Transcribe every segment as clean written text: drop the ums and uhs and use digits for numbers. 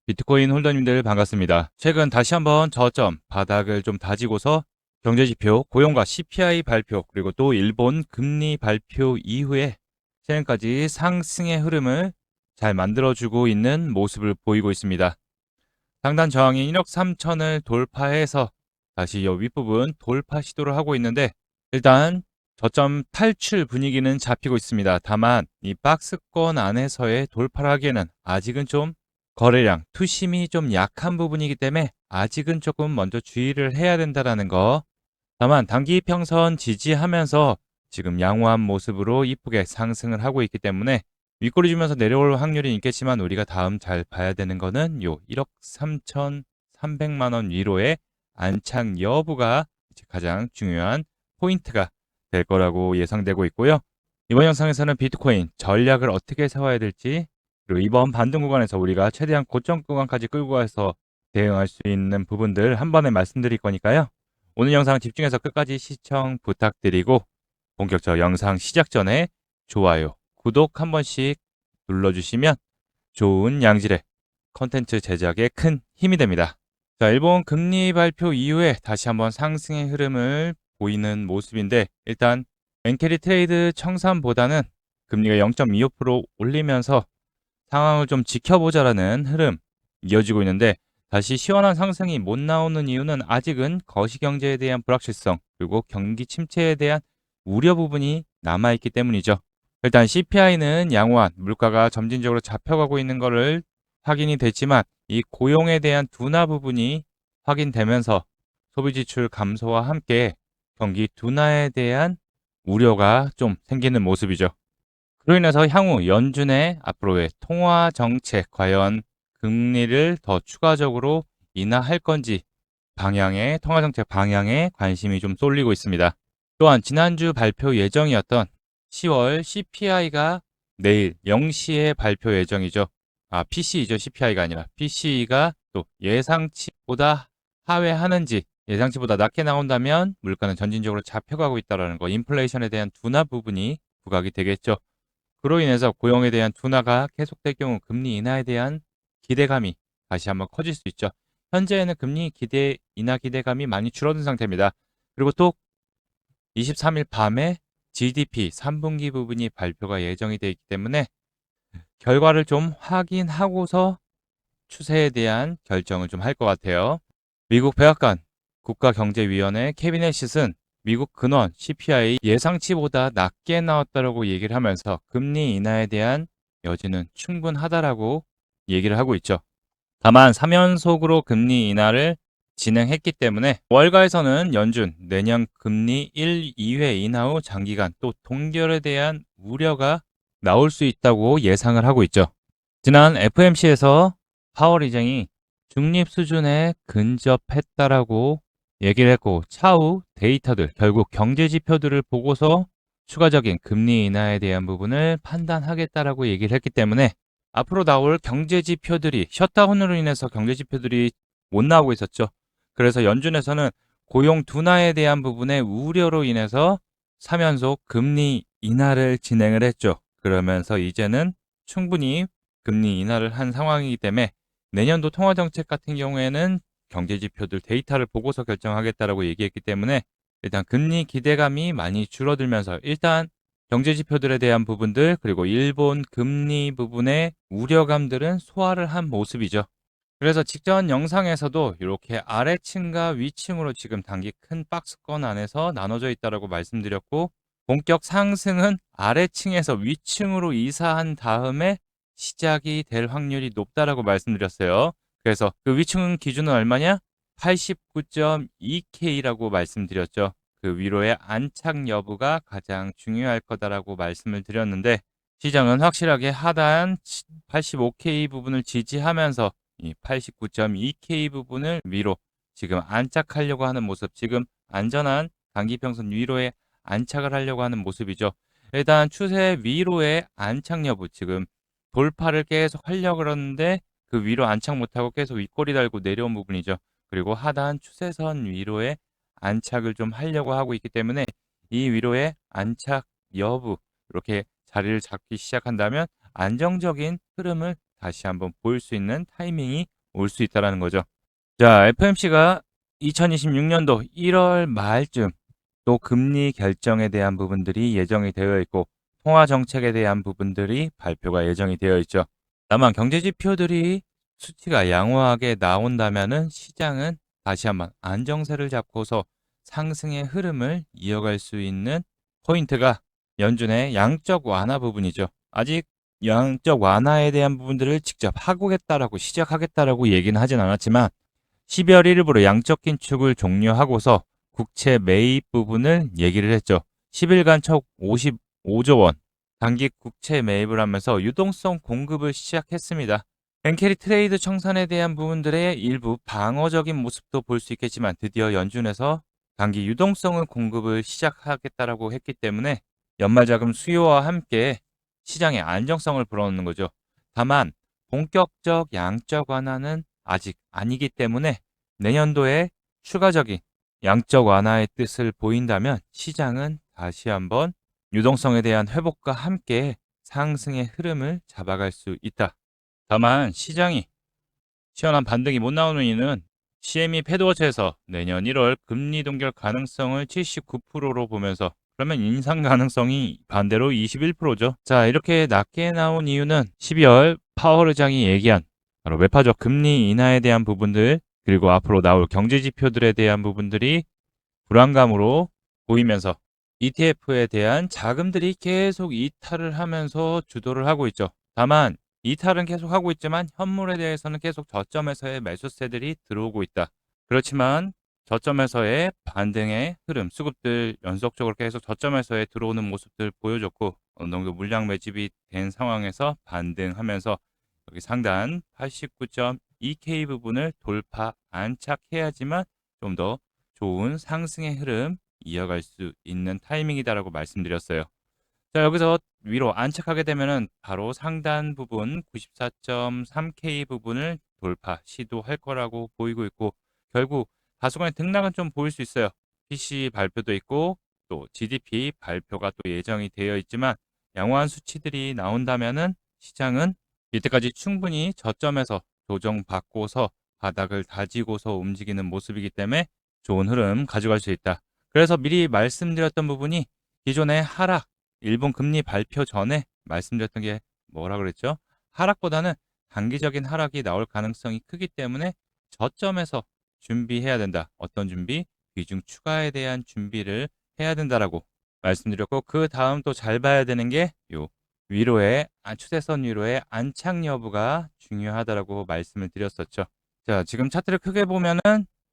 비트코인 홀더님들 반갑습니다. 최근 다시 한번 저점 바닥을 좀 다지고서 경제지표, 고용과 CPI 발표, 그리고 또 일본 금리 발표 이후에 최근까지 상승의 흐름을 잘 만들어주고 있는 모습을 보이고 있습니다. 상단 저항인 1억 3천을 돌파해서 다시 이 윗부분 돌파 시도를 하고 있는데, 일단 저점 탈출 분위기는 잡히고 있습니다. 다만 이 박스권 안에서의 돌파를 하기에는 아직은 좀 거래량, 투심이 좀 약한 부분이기 때문에 아직은 조금 먼저 주의를 해야 된다라는 거. 다만 단기 평선 지지하면서 지금 양호한 모습으로 이쁘게 상승을 하고 있기 때문에 윗꼬리 주면서 내려올 확률이 있겠지만, 우리가 다음 잘 봐야 되는 거는 요 1억 3,300만 원 위로의 안착 여부가 가장 중요한 포인트가 될 거라고 예상되고 있고요. 이번 영상에서는 비트코인 전략을 어떻게 세워야 될지, 그리고 이번 반등 구간에서 우리가 최대한 고점 구간까지 끌고 가서 대응할 수 있는 부분들 한 번에 말씀드릴 거니까요. 오늘 영상 집중해서 끝까지 시청 부탁드리고, 본격적으로 영상 시작 전에 좋아요, 구독 한 번씩 눌러주시면 좋은 양질의 컨텐츠 제작에 큰 힘이 됩니다. 자, 일본 금리 발표 이후에 다시 한번 상승의 흐름을 보이는 모습인데, 일단 엔캐리 트레이드 청산보다는 금리가 0.25% 올리면서 상황을 좀 지켜보자라는 흐름 이어지고 있는데, 다시 시원한 상승이 못 나오는 이유는 아직은 거시경제에 대한 불확실성, 그리고 경기 침체에 대한 우려 부분이 남아있기 때문이죠. 일단 CPI는 양호한 물가가 점진적으로 잡혀가고 있는 것을 확인이 됐지만, 이 고용에 대한 둔화 부분이 확인되면서 소비 지출 감소와 함께 경기 둔화에 대한 우려가 좀 생기는 모습이죠. 그로 인해서 향후 연준의 앞으로의 통화 정책, 과연 금리를 더 추가적으로 인하할 건지 통화 정책 방향에 관심이 좀 쏠리고 있습니다. 또한 지난주 발표 예정이었던 10월 CPI가 내일 0시에 발표 예정이죠. PC이죠. CPI가 아니라 PC가 또 예상치보다 하회하는지, 예상치보다 낮게 나온다면 물가는 전진적으로 잡혀가고 있다는 거, 인플레이션에 대한 둔화 부분이 부각이 되겠죠. 그로 인해서 고용에 대한 둔화가 계속될 경우 금리 인하에 대한 기대감이 다시 한번 커질 수 있죠. 현재는 금리 인하 기대감이 많이 줄어든 상태입니다. 그리고 또 23일 밤에 GDP 3분기 부분이 발표가 예정이 되어 있기 때문에 결과를 좀 확인하고서 추세에 대한 결정을 좀 할 것 같아요. 미국 백악관 국가경제위원회 캐비넷은 미국 근원 CPI 예상치보다 낮게 나왔다라고 얘기를 하면서 금리 인하에 대한 여지는 충분하다라고 얘기를 하고 있죠. 다만 3연속으로 금리 인하를 진행했기 때문에 월가에서는 연준 내년 금리 1, 2회 인하 후 장기간 또 동결에 대한 우려가 나올 수 있다고 예상을 하고 있죠. 지난 FMC에서 파월 의장이 중립 수준에 근접했다라고 얘기를 했고, 차후 데이터들, 결국 경제 지표들을 보고서 추가적인 금리 인하에 대한 부분을 판단하겠다라고 얘기를 했기 때문에 앞으로 나올 경제 지표들이, 셧다운으로 인해서 경제 지표들이 못 나오고 있었죠. 그래서 연준에서는 고용 둔화에 대한 부분의 우려로 인해서 3연속 금리 인하를 진행을 했죠. 그러면서 이제는 충분히 금리 인하를 한 상황이기 때문에 내년도 통화정책 같은 경우에는 경제 지표들 데이터를 보고서 결정하겠다라고 얘기했기 때문에 일단 금리 기대감이 많이 줄어들면서 일단 경제 지표들에 대한 부분들, 그리고 일본 금리 부분의 우려감들은 소화를 한 모습이죠. 그래서 직전 영상에서도 이렇게 아래층과 위층으로 지금 단기 큰 박스권 안에서 나눠져 있다라고 말씀드렸고, 본격 상승은 아래층에서 위층으로 이사한 다음에 시작이 될 확률이 높다라고 말씀드렸어요. 그래서 그 위층 기준은 얼마냐? 89.2K라고 말씀드렸죠. 그 위로의 안착 여부가 가장 중요할 거다라고 말씀을 드렸는데, 시장은 확실하게 하단 85K 부분을 지지하면서 이 89.2K 부분을 위로 지금 안착하려고 하는 모습, 지금 안전한 단기평선 위로에 안착을 하려고 하는 모습이죠. 일단 추세 위로의 안착 여부, 지금 돌파를 계속 하려고 그러는데 그 위로 안착 못하고 계속 윗꼬리 달고 내려온 부분이죠. 그리고 하단 추세선 위로의 안착을 좀 하려고 하고 있기 때문에 이 위로의 안착 여부, 이렇게 자리를 잡기 시작한다면 안정적인 흐름을 다시 한번 보일 수 있는 타이밍이 올 수 있다라는 거죠. 자, FOMC가 2026년도 1월 말쯤 또 금리 결정에 대한 부분들이 예정이 되어 있고 통화 정책에 대한 부분들이 발표가 예정이 되어 있죠. 다만 경제 지표들이 수치가 양호하게 나온다면은 시장은 다시 한번 안정세를 잡고서 상승의 흐름을 이어갈 수 있는 포인트가 연준의 양적 완화 부분이죠. 아직 양적 완화에 대한 부분들을 직접 하겠다라고 시작하겠다라고 얘기는 하진 않았지만 12월 1일부로 양적 긴축을 종료하고서 국채 매입 부분을 얘기를 했죠. 10일간 총 55조 원 단기 국채 매입을 하면서 유동성 공급을 시작했습니다. 엔캐리 트레이드 청산에 대한 부분들의 일부 방어적인 모습도 볼 수 있겠지만 드디어 연준에서 단기 유동성을 공급을 시작하겠다라고 했기 때문에 연말 자금 수요와 함께 시장의 안정성을 불어넣는 거죠. 다만 본격적 양적 완화는 아직 아니기 때문에 내년도에 추가적인 양적 완화의 뜻을 보인다면 시장은 다시 한번 유동성에 대한 회복과 함께 상승의 흐름을 잡아갈 수 있다. 다만 시장이 시원한 반등이 못 나오는 이유는 CME 패드워치에서 내년 1월 금리 동결 가능성을 79%로 보면서 그러면 인상 가능성이 반대로 21%죠. 자, 이렇게 낮게 나온 이유는 12월 파월 의장이 얘기한 바로 매파적 금리 인하에 대한 부분들 그리고 앞으로 나올 경제 지표들에 대한 부분들이 불안감으로 보이면서 ETF에 대한 자금들이 계속 이탈을 하면서 주도를 하고 있죠. 다만 이탈은 계속 하고 있지만 현물에 대해서는 계속 저점에서의 매수세들이 들어오고 있다. 그렇지만 저점에서의 반등의 흐름, 수급들 연속적으로 계속 저점에서의 들어오는 모습들 보여줬고 어느 정도 물량 매집이 된 상황에서 반등하면서 여기 상단 89.2K 부분을 돌파 안착해야지만 좀 더 좋은 상승의 흐름 이어갈 수 있는 타이밍이다라고 말씀드렸어요. 자, 여기서 위로 안착하게 되면은 바로 상단 부분 94.3K 부분을 돌파 시도할 거라고 보이고 있고 결국 다소간의 등락은 좀 보일 수 있어요. PC 발표도 있고 또 GDP 발표가 또 예정이 되어 있지만 양호한 수치들이 나온다면은 시장은 이때까지 충분히 저점에서 조정받고서 바닥을 다지고서 움직이는 모습이기 때문에 좋은 흐름 가져갈 수 있다. 그래서 미리 말씀드렸던 부분이 기존의 하락 일본 금리 발표 전에 말씀드렸던 게 뭐라 그랬죠? 하락보다는 단기적인 하락이 나올 가능성이 크기 때문에 저점에서 준비해야 된다. 어떤 준비? 비중 추가에 대한 준비를 해야 된다라고 말씀드렸고 그 다음 또 잘 봐야 되는 게 요 위로의 추세선 위로의 안착 여부가 중요하다라고 말씀을 드렸었죠. 자, 지금 차트를 크게 보면은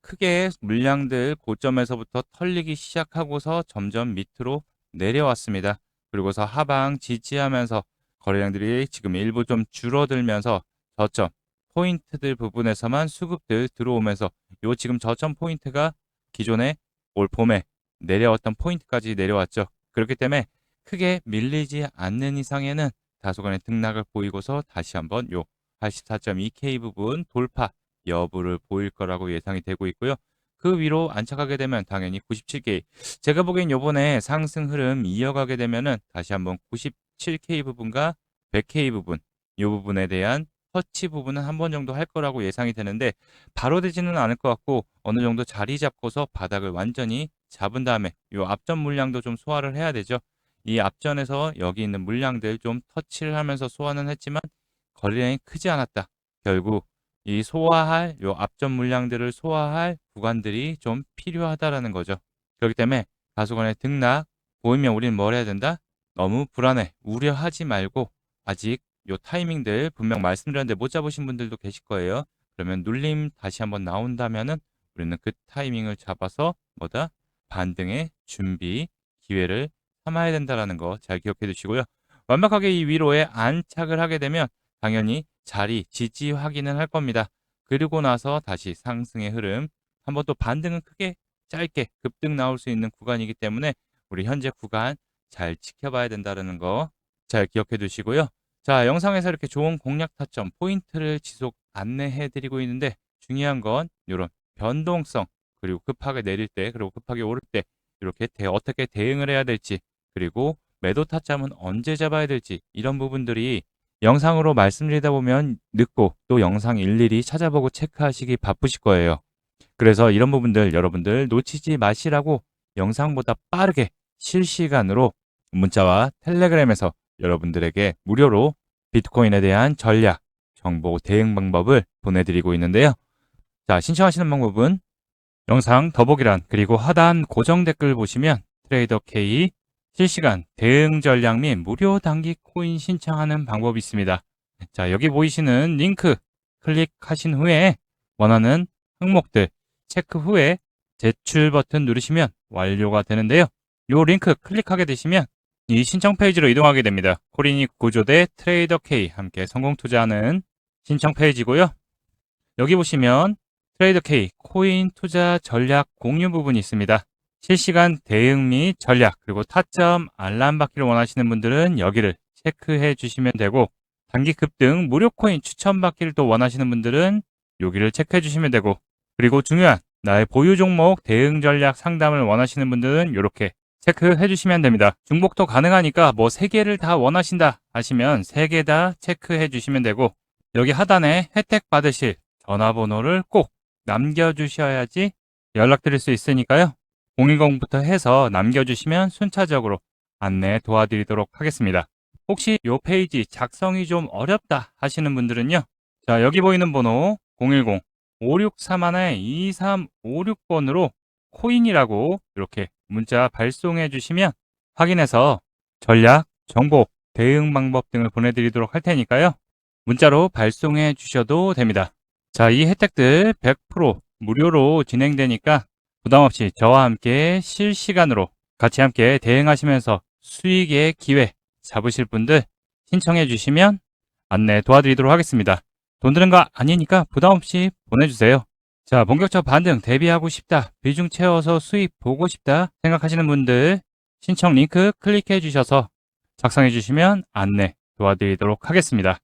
크게 물량들 고점에서부터 털리기 시작하고서 점점 밑으로 내려왔습니다. 그리고서 하방 지지하면서 거래량들이 지금 일부 좀 줄어들면서 저점 포인트들 부분에서만 수급들 들어오면서 요 지금 저점 포인트가 기존에 올 봄에 내려왔던 포인트까지 내려왔죠. 그렇기 때문에 크게 밀리지 않는 이상에는 다소간의 등락을 보이고서 다시 한번 요 84.2K 부분 돌파 여부를 보일 거라고 예상이 되고 있고요. 그 위로 안착하게 되면 당연히 97K. 제가 보기엔 요번에 상승 흐름 이어가게 되면은 다시 한번 97K 부분과 100K 부분, 요 부분에 대한 터치 부분은 한 번 정도 할 거라고 예상이 되는데 바로 되지는 않을 것 같고 어느 정도 자리 잡고서 바닥을 완전히 잡은 다음에 요 앞전 물량도 좀 소화를 해야 되죠. 이 앞전에서 여기 있는 물량들 좀 터치를 하면서 소화는 했지만 거래량이 크지 않았다. 결국 이 소화할 요 앞전 물량들을 소화할 구간들이 좀 필요하다라는 거죠. 그렇기 때문에 다소간의 등락 보이면 우리는 뭘 해야 된다? 너무 불안해, 우려하지 말고 아직 요 타이밍들 분명 말씀드렸는데 못 잡으신 분들도 계실 거예요. 그러면 눌림 다시 한번 나온다면은 우리는 그 타이밍을 잡아서 뭐다? 반등의 준비 기회를 삼아야 된다라는 거 잘 기억해 두시고요. 완벽하게 이 위로에 안착을 하게 되면 당연히 자리 지지 확인을 할 겁니다. 그리고 나서 다시 상승의 흐름 한번 또 반등은 크게 짧게 급등 나올 수 있는 구간이기 때문에 우리 현재 구간 잘 지켜봐야 된다는 거 잘 기억해 두시고요. 자, 영상에서 이렇게 좋은 공략 타점 포인트를 지속 안내해 드리고 있는데 중요한 건 이런 변동성 그리고 급하게 내릴 때 그리고 급하게 오를 때 이렇게 어떻게 대응을 해야 될지 그리고 매도 타점은 언제 잡아야 될지 이런 부분들이 영상으로 말씀드리다 보면 늦고 또 영상 일일이 찾아보고 체크하시기 바쁘실 거예요. 그래서 이런 부분들 여러분들 놓치지 마시라고 영상보다 빠르게 실시간으로 문자와 텔레그램에서 여러분들에게 무료로 비트코인에 대한 전략, 정보 대응 방법을 보내드리고 있는데요. 자, 신청하시는 방법은 영상 더보기란 그리고 하단 고정 댓글 보시면 트레이더 K 실시간 대응 전략 및 무료 단기 코인 신청하는 방법이 있습니다. 자, 여기 보이시는 링크 클릭하신 후에 원하는 항목들 체크 후에 제출 버튼 누르시면 완료가 되는데요. 이 링크 클릭하게 되시면 이 신청 페이지로 이동하게 됩니다. 코린이 구조대 트레이더 K 함께 성공 투자하는 신청 페이지고요. 여기 보시면 트레이더 K 코인 투자 전략 공유 부분이 있습니다. 실시간 대응 및 전략 그리고 타점 알람 받기를 원하시는 분들은 여기를 체크해 주시면 되고 단기 급등 무료 코인 추천 받기를 또 원하시는 분들은 여기를 체크해 주시면 되고 그리고 중요한 나의 보유 종목 대응 전략 상담을 원하시는 분들은 이렇게 체크해 주시면 됩니다. 중복도 가능하니까 뭐 3개를 다 원하신다 하시면 3개 다 체크해 주시면 되고 여기 하단에 혜택 받으실 전화번호를 꼭 남겨주셔야지 연락드릴 수 있으니까요. 010부터 해서 남겨주시면 순차적으로 안내 도와드리도록 하겠습니다. 혹시 이 페이지 작성이 좀 어렵다 하시는 분들은요. 자, 여기 보이는 번호 010-563-2356번으로 코인이라고 이렇게 문자 발송해 주시면 확인해서 전략, 정보, 대응 방법 등을 보내드리도록 할 테니까요. 문자로 발송해 주셔도 됩니다. 자, 이 혜택들 100% 무료로 진행되니까 부담없이 저와 함께 실시간으로 같이 함께 대응하시면서 수익의 기회 잡으실 분들 신청해 주시면 안내 도와드리도록 하겠습니다. 돈 드는 거 아니니까 부담없이 보내주세요. 자, 본격적 반등 대비하고 싶다, 비중 채워서 수익 보고 싶다 생각하시는 분들 신청 링크 클릭해 주셔서 작성해 주시면 안내 도와드리도록 하겠습니다.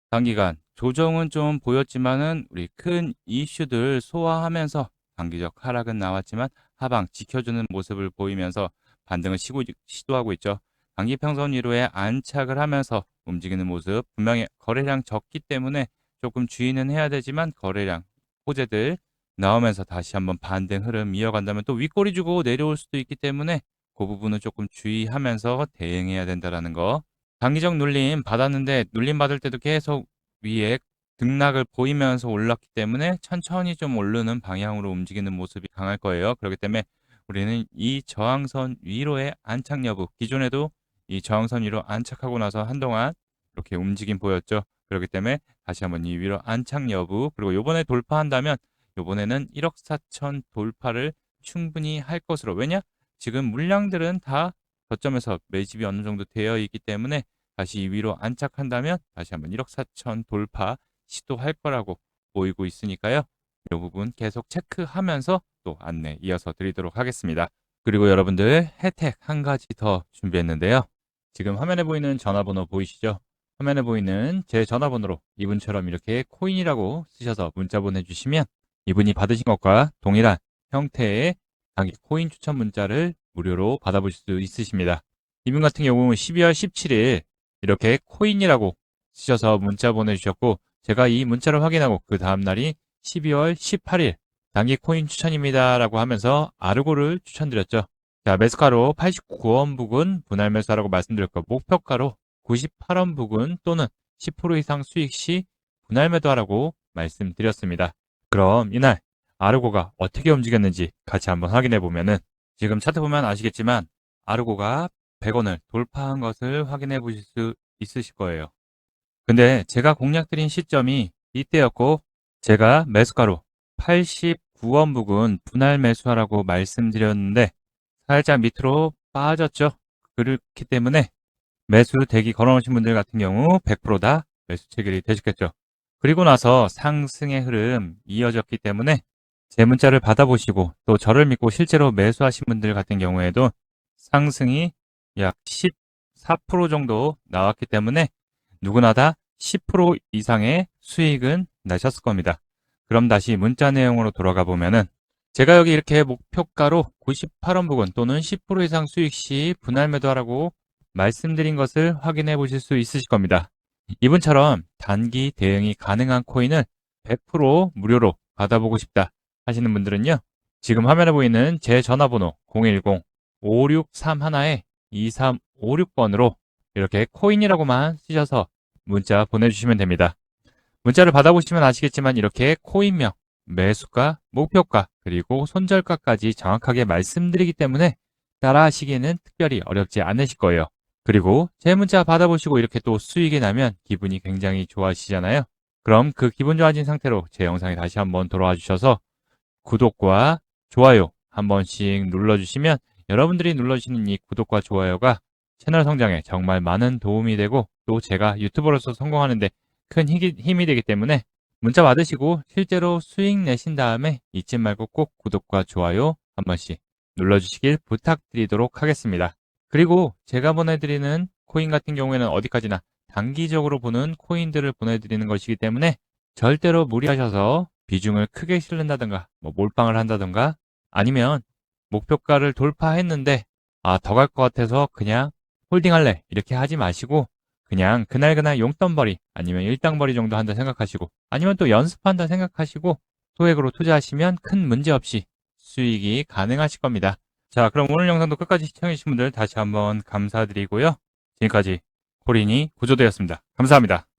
단기간 조정은 좀 보였지만은 우리 큰 이슈들 소화하면서 단기적 하락은 나왔지만 하방 지켜주는 모습을 보이면서 반등을 시도하고 있죠. 단기 평선 위로에 안착을 하면서 움직이는 모습, 분명히 거래량 적기 때문에 조금 주의는 해야 되지만 거래량 호재들 나오면서 다시 한번 반등 흐름 이어간다면 또 윗꼬리 주고 내려올 수도 있기 때문에 그 부분은 조금 주의하면서 대응해야 된다라는 거. 단기적 눌림 받았는데 눌림 받을 때도 계속 위에 등락을 보이면서 올랐기 때문에 천천히 좀 오르는 방향으로 움직이는 모습이 강할 거예요. 그렇기 때문에 우리는 이 저항선 위로의 안착 여부, 기존에도 이 저항선 위로 안착하고 나서 한동안 이렇게 움직임 보였죠. 그렇기 때문에 다시 한번 이 위로 안착 여부, 그리고 요번에 돌파한다면 요번에는 1억 4천 돌파를 충분히 할 것으로. 왜냐? 지금 물량들은 다 저점에서 매집이 어느 정도 되어 있기 때문에 다시 이 위로 안착한다면 다시 한번 1억 4천 돌파 시도할 거라고 보이고 있으니까요. 이 부분 계속 체크하면서 또 안내 이어서 드리도록 하겠습니다. 그리고 여러분들 혜택 한 가지 더 준비했는데요. 지금 화면에 보이는 전화번호 보이시죠? 화면에 보이는 제 전화번호로 이분처럼 이렇게 코인이라고 쓰셔서 문자 보내주시면 이분이 받으신 것과 동일한 형태의 단기 코인 추천 문자를 무료로 받아보실 수 있으십니다. 이분 같은 경우는 12월 17일 이렇게 코인이라고 쓰셔서 문자 보내주셨고 제가 이 문자를 확인하고 그 다음날이 12월 18일 단기 코인 추천입니다 라고 하면서 아르고를 추천드렸죠. 자, 매수가로 89원 부근 분할 매수하라고 말씀드렸고 목표가로 98원 부근 또는 10% 이상 수익 시 분할 매도하라고 말씀드렸습니다. 그럼 이날 아르고가 어떻게 움직였는지 같이 한번 확인해 보면은 지금 차트 보면 아시겠지만 아르고가 100원을 돌파한 것을 확인해 보실 수 있으실 거예요. 근데 제가 공략드린 시점이 이때였고 제가 매수가로 89원 부근 분할 매수하라고 말씀드렸는데 살짝 밑으로 빠졌죠. 그렇기 때문에 매수 대기 걸어놓으신 분들 같은 경우 100% 다 매수 체결이 되셨겠죠. 그리고 나서 상승의 흐름 이어졌기 때문에 제 문자를 받아보시고 또 저를 믿고 실제로 매수하신 분들 같은 경우에도 상승이 약 14% 정도 나왔기 때문에 누구나 다 10% 이상의 수익은 나셨을 겁니다. 그럼 다시 문자 내용으로 돌아가 보면은 제가 여기 이렇게 목표가로 98원 부근 또는 10% 이상 수익 시 분할 매도하라고 말씀드린 것을 확인해 보실 수 있으실 겁니다. 이분처럼 단기 대응이 가능한 코인을 100% 무료로 받아보고 싶다 하시는 분들은요. 지금 화면에 보이는 제 전화번호 010-5631-2356번으로 이렇게 코인이라고만 쓰셔서 문자 보내주시면 됩니다. 문자를 받아보시면 아시겠지만 이렇게 코인명, 매수가, 목표가, 그리고 손절가까지 정확하게 말씀드리기 때문에 따라하시기에는 특별히 어렵지 않으실 거예요. 그리고 제 문자 받아보시고 이렇게 또 수익이 나면 기분이 굉장히 좋아지시잖아요. 그럼 그 기분 좋아진 상태로 제 영상에 다시 한번 돌아와 주셔서 구독과 좋아요 한 번씩 눌러주시면 여러분들이 눌러주시는 이 구독과 좋아요가 채널 성장에 정말 많은 도움이 되고 또 제가 유튜버로서 성공하는데 큰 힘이 되기 때문에 문자 받으시고 실제로 수익 내신 다음에 잊지 말고 꼭 구독과 좋아요 한 번씩 눌러주시길 부탁드리도록 하겠습니다. 그리고 제가 보내드리는 코인 같은 경우에는 어디까지나 단기적으로 보는 코인들을 보내드리는 것이기 때문에 절대로 무리하셔서 비중을 크게 실른다든가 뭐 몰빵을 한다든가 아니면 목표가를 돌파했는데 더 갈 것 같아서 그냥 홀딩할래 이렇게 하지 마시고 그냥 그날그날 용돈벌이 아니면 일당벌이 정도 한다 생각하시고 아니면 또 연습한다 생각하시고 소액으로 투자하시면 큰 문제 없이 수익이 가능하실 겁니다. 자, 그럼 오늘 영상도 끝까지 시청해주신 분들 다시 한번 감사드리고요. 지금까지 코린이 구조되었습니다. 감사합니다.